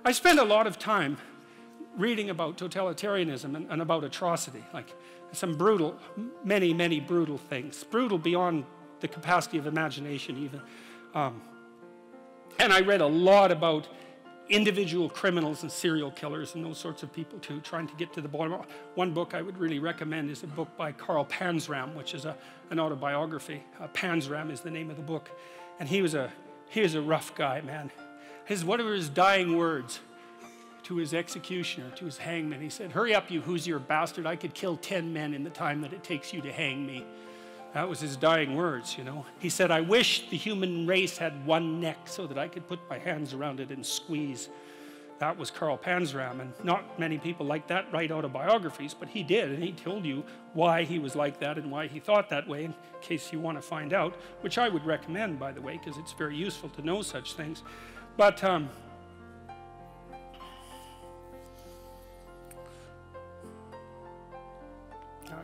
I spend a lot of time reading about totalitarianism and about atrocity, like some brutal, many, many brutal things, brutal beyond the capacity of imagination even. And I read a lot about individual criminals and serial killers and those sorts of people too, trying to get to the bottom. One book I would really recommend is a book by Karl Panzram, which is an autobiography. Panzram is the name of the book. And he was a rough guy, man. What were his dying words to his executioner, to his hangman? He said, "Hurry up, you Hoosier bastard. I could kill 10 men in the time that it takes you to hang me." That was his dying words, you know. He said, "I wish the human race had one neck so that I could put my hands around it and squeeze." That was Karl Panzram, and not many people like that write autobiographies, but he did, and he told you why he was like that and why he thought that way, in case you want to find out, which I would recommend, by the way, because it's very useful to know such things. But I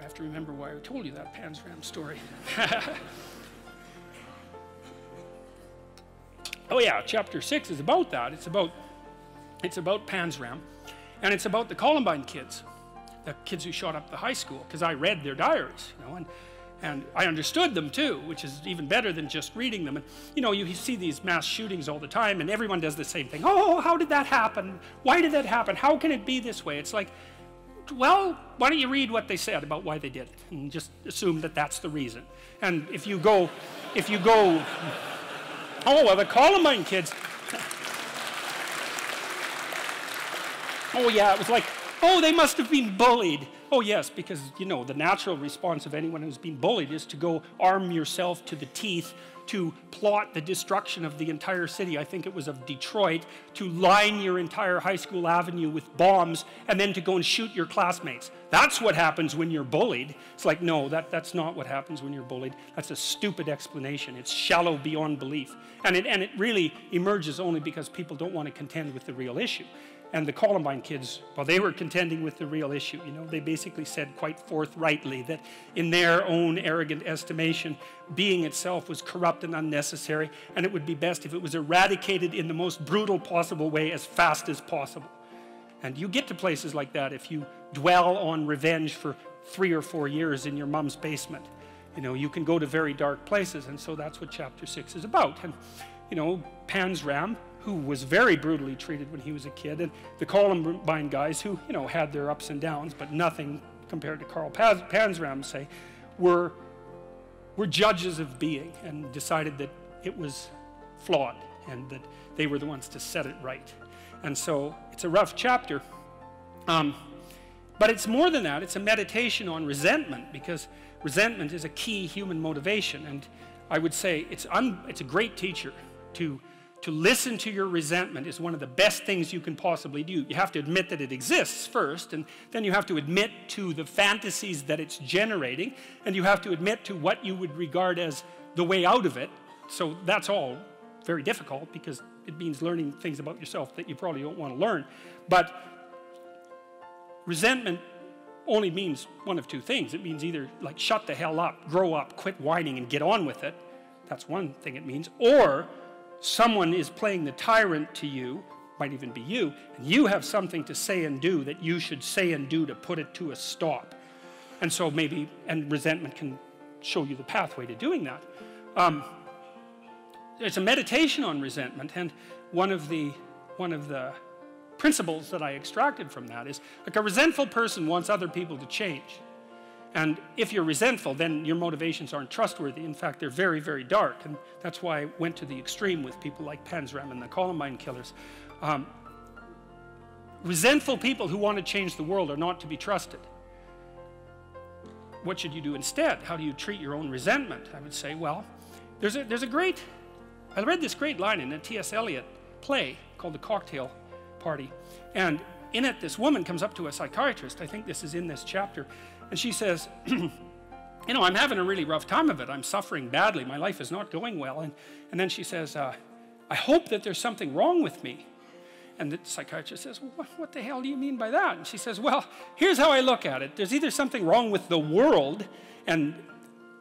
have to remember why I told you that Panzram story. Oh yeah, chapter 6 is about that. It's about Panzram, and it's about the Columbine kids, the kids who shot up the high school, because I read their diaries, you know, and I understood them too, which is even better than just reading them. And you know, you see these mass shootings all the time, and everyone does the same thing. Oh, how did that happen? Why did that happen? How can it be this way? It's like, well, why don't you read what they said about why they did it, and just assume that that's the reason. And if you go, oh, well, the Columbine kids, oh yeah, it was like, oh, they must have been bullied. Oh yes, because, you know, the natural response of anyone who's been bullied is to go arm yourself to the teeth to plot the destruction of the entire city. I think it was of Detroit, to line your entire high school avenue with bombs and then to go and shoot your classmates. That's what happens when you're bullied. It's like, no, that's not what happens when you're bullied. That's a stupid explanation. It's shallow beyond belief. And it really emerges only because people don't want to contend with the real issue. And the Columbine kids, well, they were contending with the real issue. You know, they basically said quite forthrightly that in their own arrogant estimation, being itself was corrupt and unnecessary, and it would be best if it was eradicated in the most brutal possible way as fast as possible. And you get to places like that if you dwell on revenge for 3 or 4 years in your mom's basement. You know, you can go to very dark places, and so that's what chapter 6 is about. And, you know, Panzram, who was very brutally treated when he was a kid, and the Columbine guys who, you know, had their ups and downs, but nothing compared to Karl Panzram, say, were judges of being and decided that it was flawed and that they were the ones to set it right. And so it's a rough chapter, but it's more than that. It's a meditation on resentment, because resentment is a key human motivation, and I would say it's a great teacher. To listen to your resentment is one of the best things you can possibly do. You have to admit that it exists first, and then you have to admit to the fantasies that it's generating, and you have to admit to what you would regard as the way out of it. So that's all very difficult, because it means learning things about yourself that you probably don't want to learn. But resentment only means one of two things. It means either like shut the hell up, grow up, quit whining and get on with it. That's one thing it means. Or someone is playing the tyrant to you, might even be you, and you have something to say and do that you should say and do to put it to a stop. And so maybe, and resentment can show you the pathway to doing that. It's a meditation on resentment, and one of the principles that I extracted from that is, like, a resentful person wants other people to change. And if you're resentful, then your motivations aren't trustworthy. In fact, they're very, very dark. And that's why I went to the extreme with people like Panzram and the Columbine killers. Resentful people who want to change the world are not to be trusted. What should you do instead? How do you treat your own resentment? I would say, well, I read this great line in a T.S. Eliot play called The Cocktail Party. And in it, this woman comes up to a psychiatrist. I think this is in this chapter. And she says, you know, I'm having a really rough time of it. I'm suffering badly. My life is not going well. And then she says, I hope that there's something wrong with me. And the psychiatrist says, well, what the hell do you mean by that? And she says, well, here's how I look at it. There's either something wrong with the world, and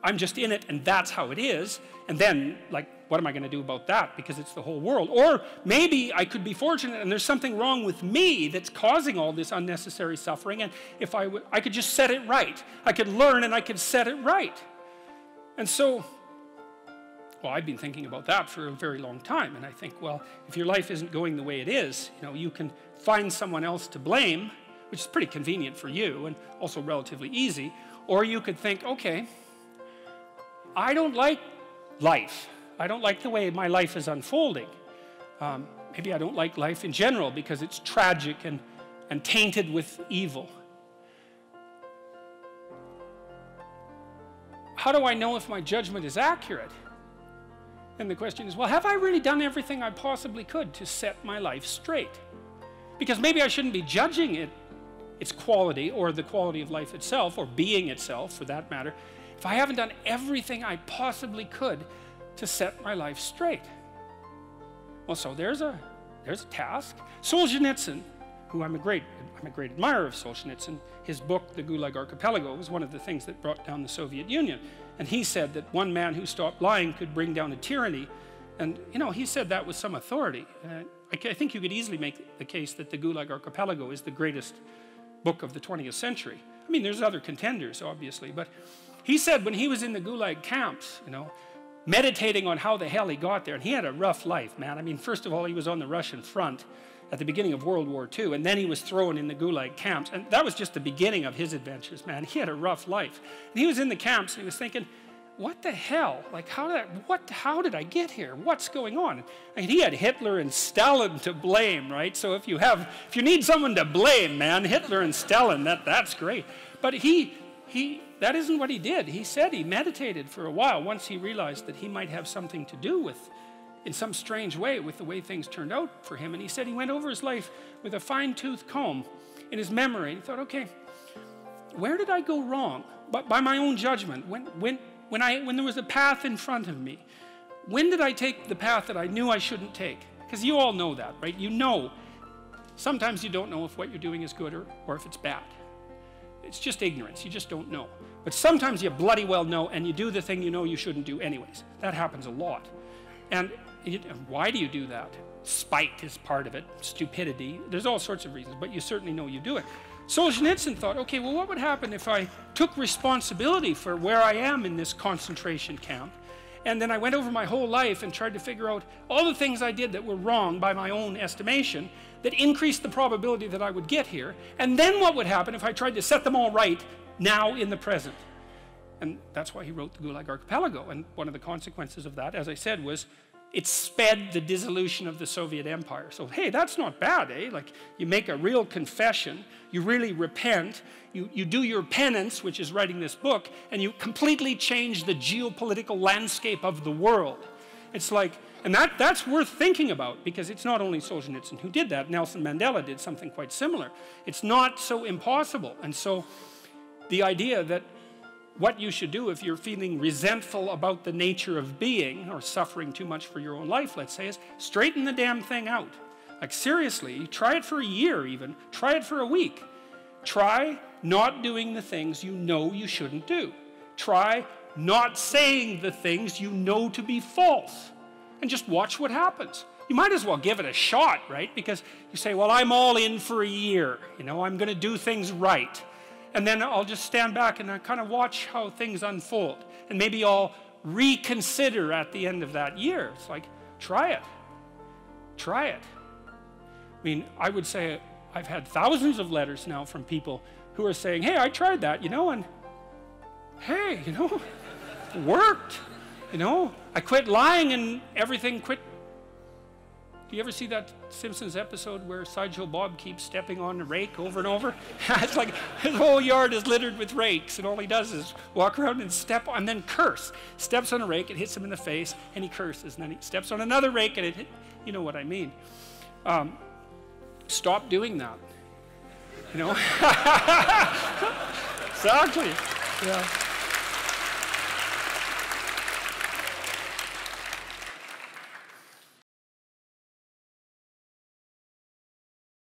I'm just in it and that's how it is. And then, like, what am I going to do about that? Because it's the whole world. Or maybe I could be fortunate and there's something wrong with me that's causing all this unnecessary suffering. And if I could just set it right. I could learn and I could set it right. And so, well, I've been thinking about that for a very long time. And I think, well, if your life isn't going the way it is, you know, you can find someone else to blame, which is pretty convenient for you and also relatively easy. Or you could think, okay, I don't like life. I don't like the way my life is unfolding. Maybe I don't like life in general because it's tragic and tainted with evil. How do I know if my judgment is accurate? And the question is, well, have I really done everything I possibly could to set my life straight? Because maybe I shouldn't be judging its quality or the quality of life itself or being itself for that matter if I haven't done everything I possibly could to set my life straight. Well, so there's a task. Solzhenitsyn, who I'm a great admirer of Solzhenitsyn, his book, The Gulag Archipelago, was one of the things that brought down the Soviet Union. And he said that one man who stopped lying could bring down a tyranny. And, you know, he said that with some authority. I think you could easily make the case that The Gulag Archipelago is the greatest book of the 20th century. I mean, there's other contenders, obviously, but he said when he was in the Gulag camps, you know, meditating on how the hell he got there, and he had a rough life, man. I mean, first of all, he was on the Russian front at the beginning of World War II, and then he was thrown in the Gulag camps, and that was just the beginning of his adventures, man. He had a rough life. And he was in the camps, and he was thinking, what the hell? Like, how did I get here? What's going on? I mean, he had Hitler and Stalin to blame, right? So if you need someone to blame, man, Hitler and Stalin, that's great. But that isn't what he did. He said he meditated for a while once he realized that he might have something to do with, in some strange way, with the way things turned out for him. And he said he went over his life with a fine-tooth comb in his memory. He thought, okay, where did I go wrong? But by my own judgment, when there was a path in front of me, when did I take the path that I knew I shouldn't take? Because you all know that, right? You know, sometimes you don't know if what you're doing is good or if it's bad. It's just ignorance. You just don't know. But sometimes you bloody well know, and you do the thing you know you shouldn't do anyways. That happens a lot. And why do you do that? Spite is part of it. Stupidity. There's all sorts of reasons, but you certainly know you do it. Solzhenitsyn thought, okay, well, what would happen if I took responsibility for where I am in this concentration camp, and then I went over my whole life and tried to figure out all the things I did that were wrong by my own estimation that increased the probability that I would get here, and then what would happen if I tried to set them all right now in the present? And that's why he wrote the Gulag Archipelago. And one of the consequences of that, as I said, was it sped the dissolution of the Soviet Empire. So, hey, that's not bad, eh? Like, you make a real confession, you really repent, you do your penance, which is writing this book, and you completely change the geopolitical landscape of the world. It's like, and that's worth thinking about, because it's not only Solzhenitsyn who did that. Nelson Mandela did something quite similar. It's not so impossible. And so the idea that what you should do if you're feeling resentful about the nature of being or suffering too much for your own life, let's say, is straighten the damn thing out. Like, seriously, try it for a year even. Try it for a week. Try not doing the things you know you shouldn't do. Try not saying the things you know to be false. And just watch what happens. You might as well give it a shot, right? Because you say, well, I'm all in for a year. You know, I'm going to do things right. And then I'll just stand back and I kind of watch how things unfold. And maybe I'll reconsider at the end of that year. It's like, try it. Try it. I mean, I would say I've had thousands of letters now from people who are saying, hey, I tried that, you know, and hey, you know, it worked. You know, I quit lying and everything quit. Do you ever see that Simpsons episode where Sideshow Bob keeps stepping on the rake over and over? It's like his whole yard is littered with rakes, and all he does is walk around and step on, and then curse. Steps on a rake, it hits him in the face, and he curses. And then he steps on another rake, and it hit, you know what I mean. Stop doing that. You know? Exactly. Yeah.